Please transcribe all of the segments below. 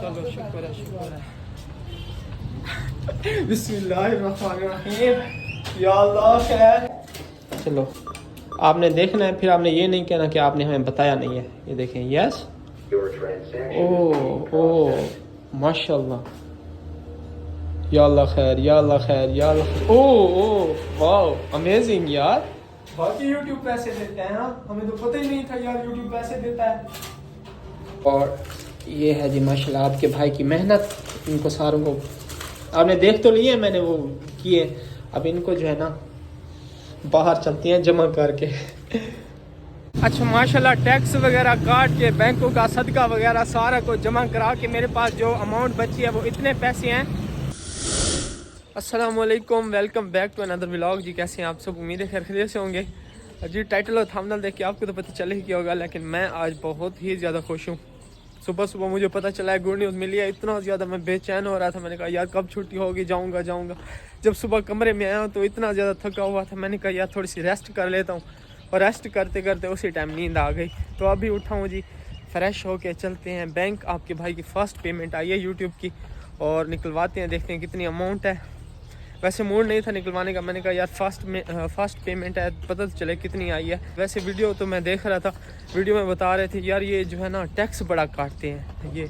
चलो शुक्र है बिस्मिल्लाहिर्रहमानिर्रहीम। या अल्लाह खैर। चलो आपने देखना है, फिर आपने ये नहीं कहना कि आपने हमें बताया नहीं है। ये देखें, यस। ओ माशाल्लाह। या अल्लाह खैर, या अल्लाह खैर, या अल्लाह। ओ वाह अमेजिंग यार। बाकी यूट्यूब पैसे देते हैं। हाँ, हमें तो पता ही नहीं था यार यूट्यूब पैसे देता है। और ये है जी माशाल्लाह आपके भाई की मेहनत। इनको सारों को आपने देख तो लिए, मैंने वो किए। अब इनको जो है ना बाहर चलती हैं जमा करके। अच्छा माशाल्लाह टैक्स वगैरह काट के, बैंकों का सदका वगैरह सारा को जमा करा के मेरे पास जो अमाउंट बची है वो इतने पैसे हैं। अस्सलाम वालेकुम, welcome back to another vlog. जी कैसे हैं आप सब? उम्मीद है खैरियत से होंगे। जी टाइटल और थंबनेल देख के आपको तो पता चल ही क्या होगा, लेकिन मैं आज बहुत ही ज़्यादा खुश हूँ। सुबह सुबह मुझे पता चला है, गुड न्यूज़ मिली है। इतना ज़्यादा मैं बेचैन हो रहा था। मैंने कहा यार कब छुट्टी होगी, जाऊँगा। जब सुबह कमरे में आया हूँ तो इतना ज़्यादा थका हुआ था। मैंने कहा यार थोड़ी सी रेस्ट कर लेता हूँ, और रेस्ट करते करते उसी टाइम नींद आ गई। तो अभी उठा हूँ जी, फ्रेश होके चलते हैं बैंक। आपके भाई की फ़र्स्ट पेमेंट आई है यूट्यूब की, और निकलवाते हैं, देखते हैं कितनी अमाउंट है। वैसे मूड नहीं था निकलवाने का, मैंने कहा यार फर्स्ट पेमेंट है, पता तो चले कितनी आई है। वैसे वीडियो तो मैं देख रहा था, वीडियो में बता रहे थे यार ये जो है ना टैक्स बड़ा काटते हैं ये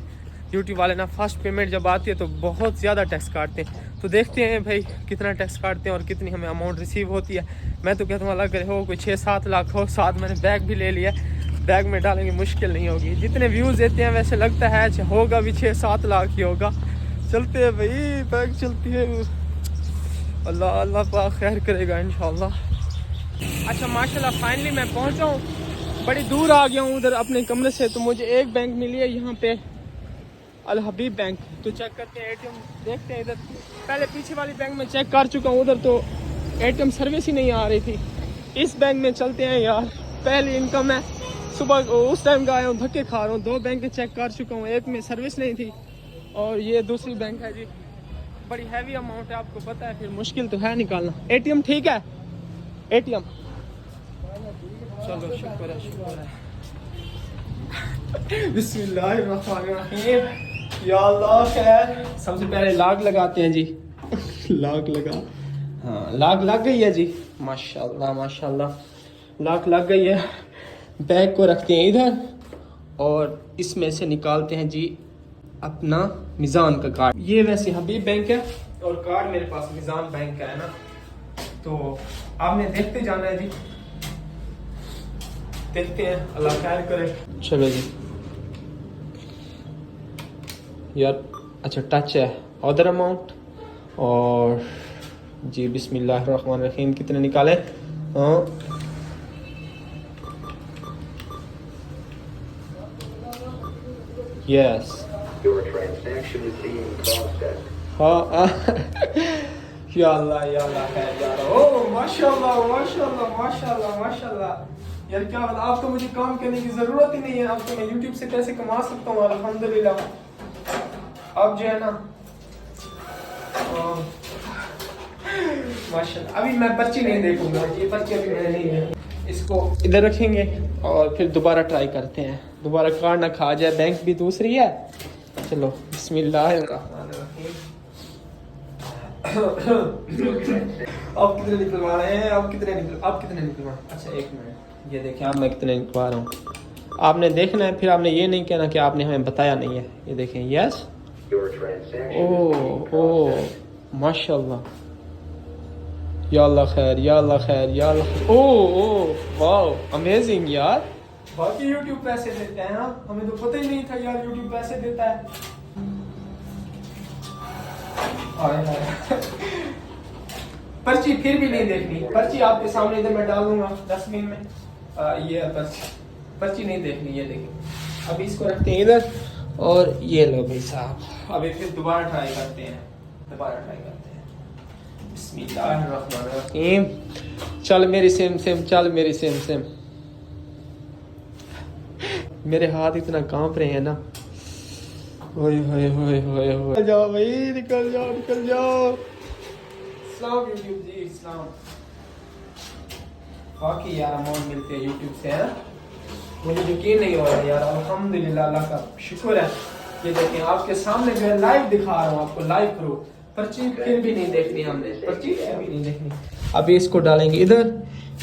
यूट्यूब वाले ना। फर्स्ट पेमेंट जब आती है तो बहुत ज़्यादा टैक्स काटते हैं। तो देखते हैं भाई कितना टैक्स काटते हैं और कितनी हमें अमाउंट रिसीव होती है। मैं तो कहता हूँ अल्लाह करे हो कोई 6-7 लाख हो। साथ मैंने बैग भी ले लिया, बैग में डालेंगे मुश्किल नहीं होगी। जितने व्यूज़ देते हैं वैसे लगता है होगा भी 6-7 लाख ही होगा। चलते हैं भाई, बैग चलती है। अल्लाह पाक खैर करेगा इंशाल्लाह। अच्छा माशाल्लाह फाइनली मैं पहुंचा हूँ, बड़ी दूर आ गया हूँ उधर अपने कमरे से। तो मुझे एक बैंक मिली है यहाँ पे, अल हबीब बैंक। तो चेक करते हैं एटीएम, देखते हैं इधर। पहले पीछे वाली बैंक में चेक कर चुका हूँ, उधर तो एटीएम सर्विस ही नहीं आ रही थी। इस बैंक में चलते हैं यार, पहली इनकम है। सुबह उस टाइम का आया हूँ, धक्के खा रहा हूँ। 2 बैंक चेक कर चुका हूँ, एक में सर्विस नहीं थी और ये दूसरी बैंक है जी। बड़ी हैवी अमाउंट है, आपको पता है, फिर मुश्किल तो है निकालना। एटीएम ठीक है, एटीएम चलो शुक्र है बिस्मिल्लाहिर्रहमानिर्रहीम। या अल्लाह खैर। सबसे पहले लाग लगाते हैं जी। लाग लगा, हाँ लाग लग गई है जी। माशाल्लाह माशाल्लाह लाग लग गई है। बैग को रखते हैं इधर और इसमें से निकालते हैं जी अपना मिजान का कार्ड। ये वैसे हबीब बैंक है और कार्ड मेरे पास मिजान बैंक का है ना। तो आपने देखते जाना है जी, देखते हैं अल्लाह खैर करे। चलो जी यार, अच्छा टच है अदर अमाउंट। और जी बिस्मिल्लाहिर्रहमानिर्रहीम, कितने निकाले? यस हाँ या अल्लाह यार। ओ माशाल्लाह माशाल्लाह माशाल्लाह माशाल्लाह। यार क्या बात, आप तो मुझे काम करने की जरूरत ही नहीं है। अब तो मैं यूट्यूब से पैसे कमा सकता हूँ अल्हम्दुलिल्लाह। अब जो है ना माशाल्लाह। अभी मैं पर्ची नहीं देखूंगा, ये पर्ची अभी मैंने नहीं है। इसको इधर रखेंगे और फिर दोबारा ट्राई करते हैं, दोबारा कार्ड ना खा जाए। बैंक भी दूसरी है। चलो बिस्मिल्लाहिर्रहमानिर्रहीम। अब कितने निकलवा रहे हैं? अब कितने निकलवा? अच्छा एक मिनट, ये देखें अब मैं कितने निकलवा रहा हूँ। आपने देखना है, फिर आपने ये नहीं कहना कि आपने हमें बताया नहीं है। ये देखें, यस। ओ माशाल्लाह। या अल्लाह खैर, या अल्लाह खैर, या अल्लाह। ओ वाह अमेजिंग यार। बाकी यूट्यूब पैसे देते हैं। हाँ, हमें तो पता ही नहीं था यार यूट्यूब पैसे देता है। पर्ची फिर भी नहीं देखनी, पर्ची आपके सामने इधर मैं डाल दूंगा डस्टबिन में। ये पर्ची नहीं देखनी। ये देखिए, अभी इसको रखते हैं इधर और ये लो भाई साहब। अभी फिर दोबारा ट्राई करते हैं। बिस्मिल्लाहिर्रहमानिर्रहीम। चल मेरी सेम चल मेरी सेम। मेरे हाथ इतना कांप रहे हैं ना। होए जाओ भाई, निकल जाओ। इस्लाम यूट्यूब जी, इस्लाम। बाकी यार अमाउंट मिलते हैं यूट्यूब से है, मुझे यकीन नहीं हो रहा यार। अल्हम्दुलिल्लाह, अल्लाह का शुक्र है। ये देखें आपके सामने जो है लाइव दिखा रहा हूँ आपको, लाइव प्रूफ। पर्ची फिर भी नहीं देखनी हमने, पर्ची फिर भी नहीं देखनी। अभी इसको डालेंगे इधर।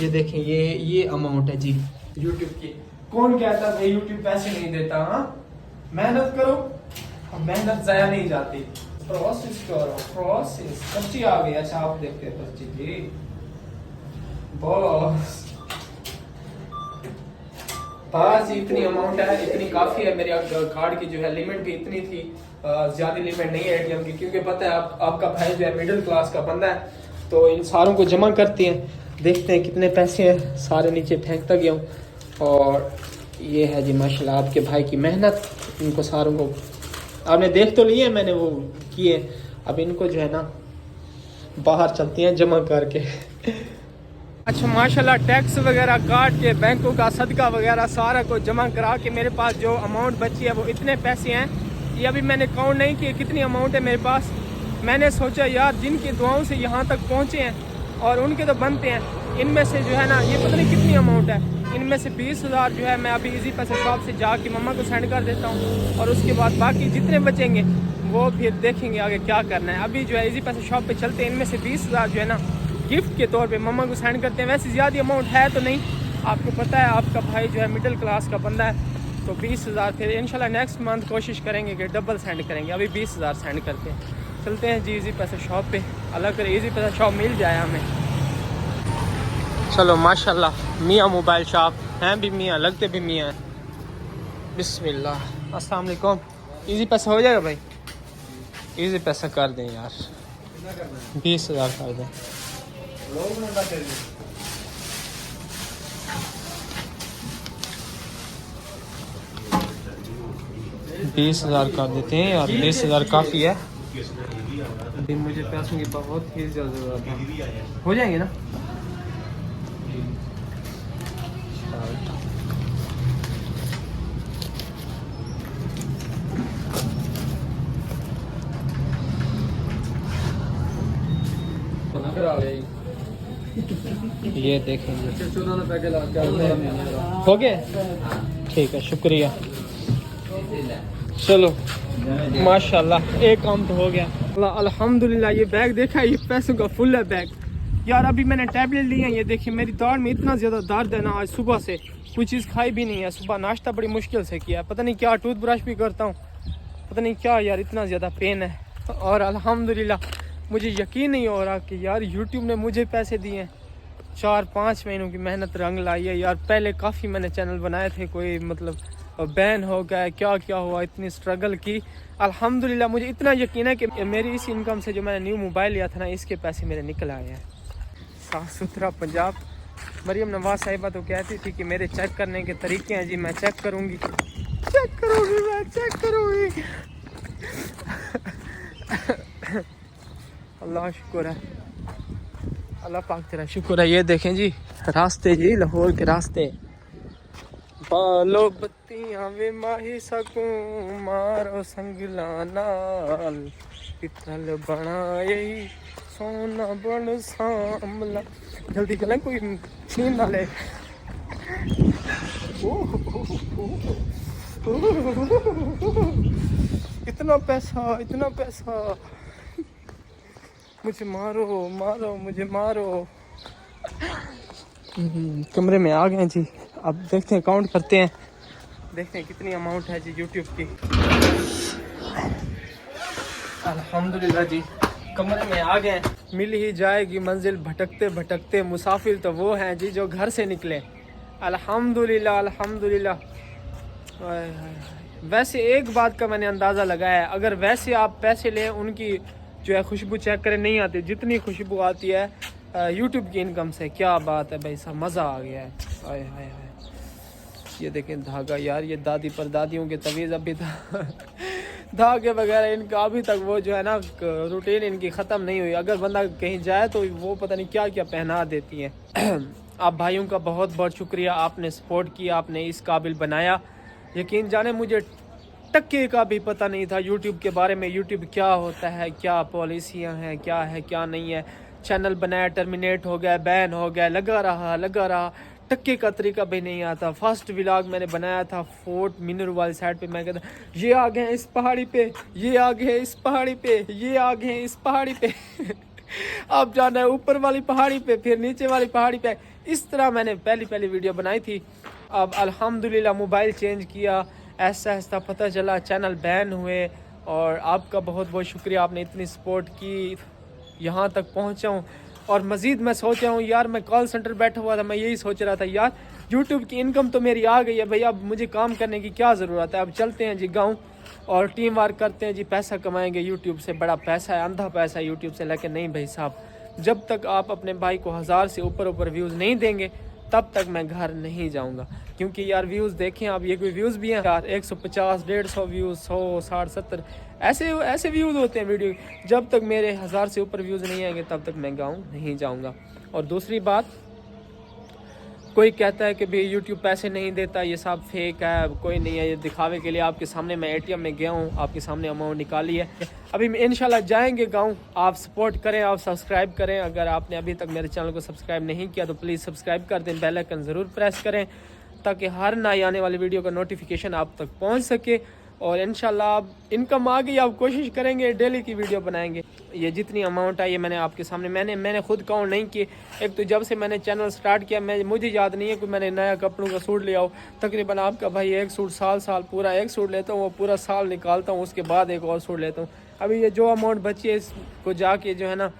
ये देखें ये अमाउंट है जी यूट्यूब की। कौन कहता है यूट्यूब पैसे नहीं देता? हाँ, मेहनत करो, मेहनत जाया नहीं जाती। प्रोसेस करो, प्रोसेस। पर्ची आ गई। अच्छा आप देखते हैं पर्ची जी बॉस। बस इतनी अमाउंट है, इतनी काफ़ी है। मेरे कार्ड की जो है लिमिट भी इतनी थी, ज़्यादा लिमिट नहीं है एटीएम की, क्योंकि पता है आपका भाई जो है मिडिल क्लास का बंदा है, तो इन सारों को जमा करते हैं। देखते हैं कितने पैसे हैं, सारे नीचे फेंकता गया हूँ। और ये है जी माशाल्लाह आपके भाई की मेहनत। इनको सारों को आपने देख तो लिए, मैंने वो किए। अब इनको जो है ना बाहर चलती हैं जमा करके। अच्छा माशाल्लाह टैक्स वगैरह काट के बैंकों का सदका वगैरह सारा को जमा करा के मेरे पास जो अमाउंट बची है वो इतने पैसे हैं। ये अभी मैंने काउंट नहीं किए कितनी अमाउंट है मेरे पास। मैंने सोचा यार जिनकी दुआओं से यहाँ तक पहुँचे हैं और उनके तो बनते हैं, इनमें से जो है ना ये पता नहीं कितनी अमाउंट है, इनमें से 20,000 जो है मैं अभी इजी पैसे शॉप से जाके मम्मा को सेंड कर देता हूँ। और उसके बाद बाकी जितने बचेंगे वो फिर देखेंगे आगे क्या करना है। अभी जो है इजी पैसे शॉप पे चलते हैं, इनमें से 20,000 जो है ना गिफ्ट के तौर पे मम्मा को सेंड करते हैं। वैसे ज़्यादा अमाउंट है तो नहीं, आपको पता है आपका भाई जो है मिडिल क्लास का बंदा है, तो 20,000 फिर इंशाल्लाह नेक्स्ट मंथ कोशिश करेंगे कि डबल सेंड करेंगे। अभी 20,000 सेंड करते हैं। चलते हैं जी इजी पैसे शॉप पे, अल्लाह करे इजी पैसे शॉप मिल जाए हमें। चलो माशाल्लाह मियाँ मोबाइल शॉप हैं भी मियाँ, लगते भी मियाँ हैं। बिस्मिल्लाह। अस्सलाम वालेकुम। इजी पैसा हो जाएगा भाई? इजी पैसा कर दें यार, 20,000 कर दें। 20,000 कर देते हैं यार, 20,000 काफ़ी है। अभी मुझे पैसों की बहुत ही ज़्यादा ज़रूरत है। हो जाएंगे ना? ये देखेंगे हो गए, ठीक है शुक्रिया। चलो माशाल्लाह एक काम तो हो गया अल्हम्दुलिल्लाह। ये बैग देखा, ये पैसों का फुल है बैग यार। अभी मैंने टैबलेट ली है, ये देखिए मेरी दाढ़ में इतना ज़्यादा दर्द है ना, आज सुबह से कोई चीज़ खाई भी नहीं है। सुबह नाश्ता बड़ी मुश्किल से किया, पता नहीं क्या, टूथब्रश भी करता हूँ पता नहीं क्या यार, इतना ज़्यादा पेन है। और अल्हम्दुलिल्लाह मुझे यकीन नहीं हो रहा कि यार यूट्यूब ने मुझे पैसे दिए हैं। 4-5 महीनों की मेहनत रंग लाई है यार। पहले काफ़ी मैंने चैनल बनाए थे, कोई मतलब बैन हो गया, क्या क्या हुआ, इतनी स्ट्रगल की। अल्हम्दुलिल्लाह मुझे इतना यकीन है कि मेरी इस इनकम से जो मैंने न्यू मोबाइल लिया था ना, इसके पैसे मेरे निकल आए हैं। साफ़ सुथरा पंजाब। मरियम नवाज साहिबा तो कहती थी कि मेरे चेक करने के तरीके हैं जी, मैं चेक करूँगी, चेक करूँगी, मैं चेक करूँगी। अल्लाह शुक्र है, अल्लाह पाक तेरा शुक्र है। ये देखें जी रास्ते जी, लाहौर के रास्ते। बालो बत्तियां वे माही सकूं मारो संगला नाल, पितल बना यही सोना बन सामला। जल्दी चलें कोई नींद ना ले। इतना पैसा, इतना पैसा, मुझे मारो मारो, मुझे मारो। कमरे में आ गए जी, अब देखते हैं, काउंट करते हैं, देखते हैं कितनी अमाउंट है जी यूट्यूब की। अल्हम्दुलिल्लाह जी कमरे में आ गए। मिल ही जाएगी मंजिल भटकते भटकते, मुसाफिर तो वो हैं जी जो घर से निकले। अल्हम्दुलिल्लाह अल्हम्दुलिल्लाह। वैसे एक बात का मैंने अंदाज़ा लगाया है, अगर वैसे आप पैसे लें उनकी जो है खुशबू चेक करें नहीं आती जितनी खुशबू आती है यूट्यूब की इनकम से। क्या बात है भाई साहब, मज़ा आ गया है। आए हाय हाय, ये देखें धागा यार, ये दादी पर दादियों के तवीज़ अभी तक धागे वगैरह इनका अभी तक वो जो है ना रूटीन इनकी ख़त्म नहीं हुई। अगर बंदा कहीं जाए तो वो पता नहीं क्या क्या पहना देती हैं। आप भाइयों का बहुत बहुत शुक्रिया, आपने सपोर्ट किया, आपने इस काबिल बनाया। यकीन जाने मुझे टक्के का भी पता नहीं था यूट्यूब के बारे में, यूट्यूब क्या होता है, क्या पॉलिसियाँ हैं, क्या है क्या नहीं है। चैनल बनाया, टर्मिनेट हो गया, बैन हो गया, लगा रहा टक्के का तरीका भी नहीं आता। फर्स्ट व्लॉग मैंने बनाया था फोर्ट मीनर वाली साइड पे, मैं कहता ये आ गए इस पहाड़ी पे, ये आ गए इस पहाड़ी पे, ये आ गए इस पहाड़ी पे अब जाना है ऊपर वाली पहाड़ी पे, फिर नीचे वाली पहाड़ी पे। इस तरह मैंने पहली वीडियो बनाई थी। अब अल्हम्दुलिल्लाह मोबाइल चेंज किया, ऐसा ऐसा पता चला चैनल बैन हुए, और आपका बहुत बहुत शुक्रिया, आपने इतनी सपोर्ट की, यहाँ तक पहुँचा हूँ। और मज़ीद मैं सोच रहा हूँ यार, मैं कॉल सेंटर बैठा हुआ था, मैं यही सोच रहा था यार यूट्यूब की इनकम तो मेरी आ गई है भाई, अब मुझे काम करने की क्या ज़रूरत है। अब चलते हैं जी गाँव और टीम वर्क करते हैं जी, पैसा कमाएंगे यूट्यूब से, बड़ा पैसा है, अंधा पैसा है यूट्यूब से। लेकिन नहीं भाई साहब, जब तक आप अपने भाई को 1000 से ऊपर व्यूज़ नहीं देंगे तब तक मैं घर नहीं जाऊंगा। क्योंकि यार व्यूज़ देखें आप, ये कोई व्यूज़ भी हैं यार, 150 150 व्यूज़, 100 60 70 ऐसे व्यूज़ होते हैं वीडियो। जब तक मेरे 1000 से ऊपर व्यूज़ नहीं आएंगे तब तक मैं गाँव नहीं जाऊंगा। और दूसरी बात, कोई कहता है कि भाई यूट्यूब पैसे नहीं देता, ये सब फेक है, कोई नहीं है, ये दिखावे के लिए। आपके सामने मैं एटीएम में गया हूँ, आपके सामने अमाउंट निकाली है। अभी इंशाल्लाह जाएंगे गांव, आप सपोर्ट करें, आप सब्सक्राइब करें। अगर आपने अभी तक मेरे चैनल को सब्सक्राइब नहीं किया तो प्लीज़ सब्सक्राइब कर दें, बेल आइकन ज़रूर प्रेस करें ताकि हर नई आने वाली वीडियो का नोटिफिकेशन आप तक पहुँच सके। और इंशाल्लाह अब इनकम आ गई, आप कोशिश करेंगे डेली की वीडियो बनाएंगे। ये जितनी अमाउंट है ये मैंने आपके सामने, मैंने खुद काउंट नहीं किए। एक तो जब से मैंने चैनल स्टार्ट किया मुझे याद नहीं है कि मैंने नया कपड़ों का सूट लिया हो। तकरीबन आपका भाई एक सूट साल पूरा एक सूट लेता हूँ, वो पूरा साल निकालता हूँ, उसके बाद एक और सूट लेता हूँ। अभी ये जो अमाउंट बची है इसको जाके जो है ना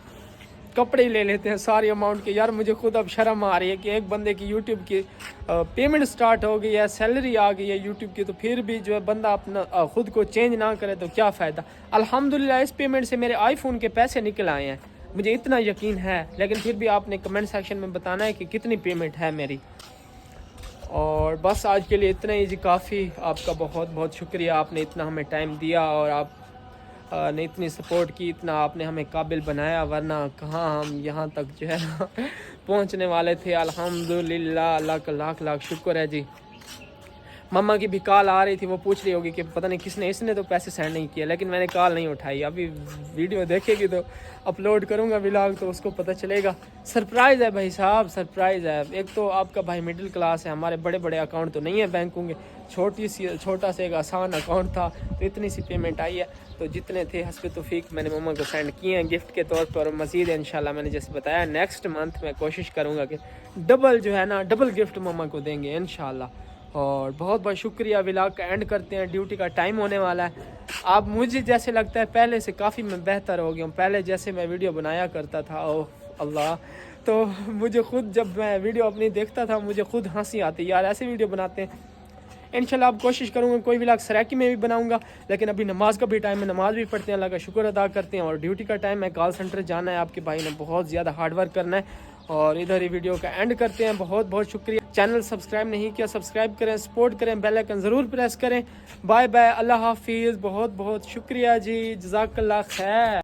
कपड़े ही ले लेते हैं सारी अमाउंट के। यार मुझे खुद अब शर्म आ रही है कि एक बंदे की यूट्यूब की पेमेंट स्टार्ट हो गई है, सैलरी आ गई है यूट्यूब की, तो फिर भी जो है बंदा अपना खुद को चेंज ना करे तो क्या फ़ायदा। अल्हम्दुलिल्लाह इस पेमेंट से मेरे आईफोन के पैसे निकल आए हैं, मुझे इतना यकीन है। लेकिन फिर भी आपने कमेंट सेक्शन में बताना है कि कितनी पेमेंट है मेरी। और बस आज के लिए इतना ही जी, काफ़ी। आपका बहुत बहुत शुक्रिया, आपने इतना हमें टाइम दिया और आप ने इतनी सपोर्ट की, इतना आपने हमें काबिल बनाया, वरना कहाँ हम यहाँ तक जो है ना पहुँचने वाले थे। अल्हम्दुलिल्लाह, अल्लाह का लाख लाख शुक्र है जी। मम्मा की भी कॉल आ रही थी, वो पूछ रही होगी कि पता नहीं किसने, इसने तो पैसे सेंड नहीं किया, लेकिन मैंने कॉल नहीं उठाई। अभी वीडियो देखेगी तो अपलोड करूँगा व्लॉग, तो उसको पता चलेगा। सरप्राइज़ है भाई साहब, सरप्राइज़ है। एक तो आपका भाई मिडिल क्लास है, हमारे बड़े बड़े अकाउंट तो नहीं है बैंकों के, छोटा सा एक आसान अकाउंट था, तो इतनी सी पेमेंट आई है। तो जितने थे हस्बे तौफीक मैंने मम्मा को सेंड किए हैं गिफ्ट के तौर पर। और मज़ीद इंशाल्लाह मैंने जैसे बताया नेक्स्ट मंथ में कोशिश करूँगा कि डबल जो है ना, डबल गिफ्ट मम्मा को देंगे इंशाल्लाह। और बहुत बहुत शुक्रिया। व्लॉग का एंड करते हैं, ड्यूटी का टाइम होने वाला है। अब मुझे जैसे लगता है पहले से काफ़ी मैं बेहतर हो गया हूँ। पहले जैसे मैं वीडियो बनाया करता था, ओह अल्लाह, तो मुझे खुद जब मैं वीडियो अपनी देखता था मुझे खुद हंसी आती, यार ऐसे वीडियो बनाते हैं। इंशाल्लाह अब कोशिश करूँगा कोई व्लॉग सराकी में भी बनाऊँगा। लेकिन अभी नमाज का भी टाइम है, नमाज भी पढ़ते हैं, अल्लाह का शुक्र अदा करते हैं। और ड्यूटी का टाइम है, कॉल सेंटर जाना है, आपके भाई ने बहुत ज़्यादा हार्ड वर्क करना है। और इधर ही वीडियो का एंड करते हैं। बहुत बहुत शुक्रिया। चैनल सब्सक्राइब नहीं किया, सब्सक्राइब करें, सपोर्ट करें, बेल आइकन ज़रूर प्रेस करें। बाय बाय, अल्लाह हाफिज़। बहुत बहुत शुक्रिया जी, जज़ाकल्लाह खैर।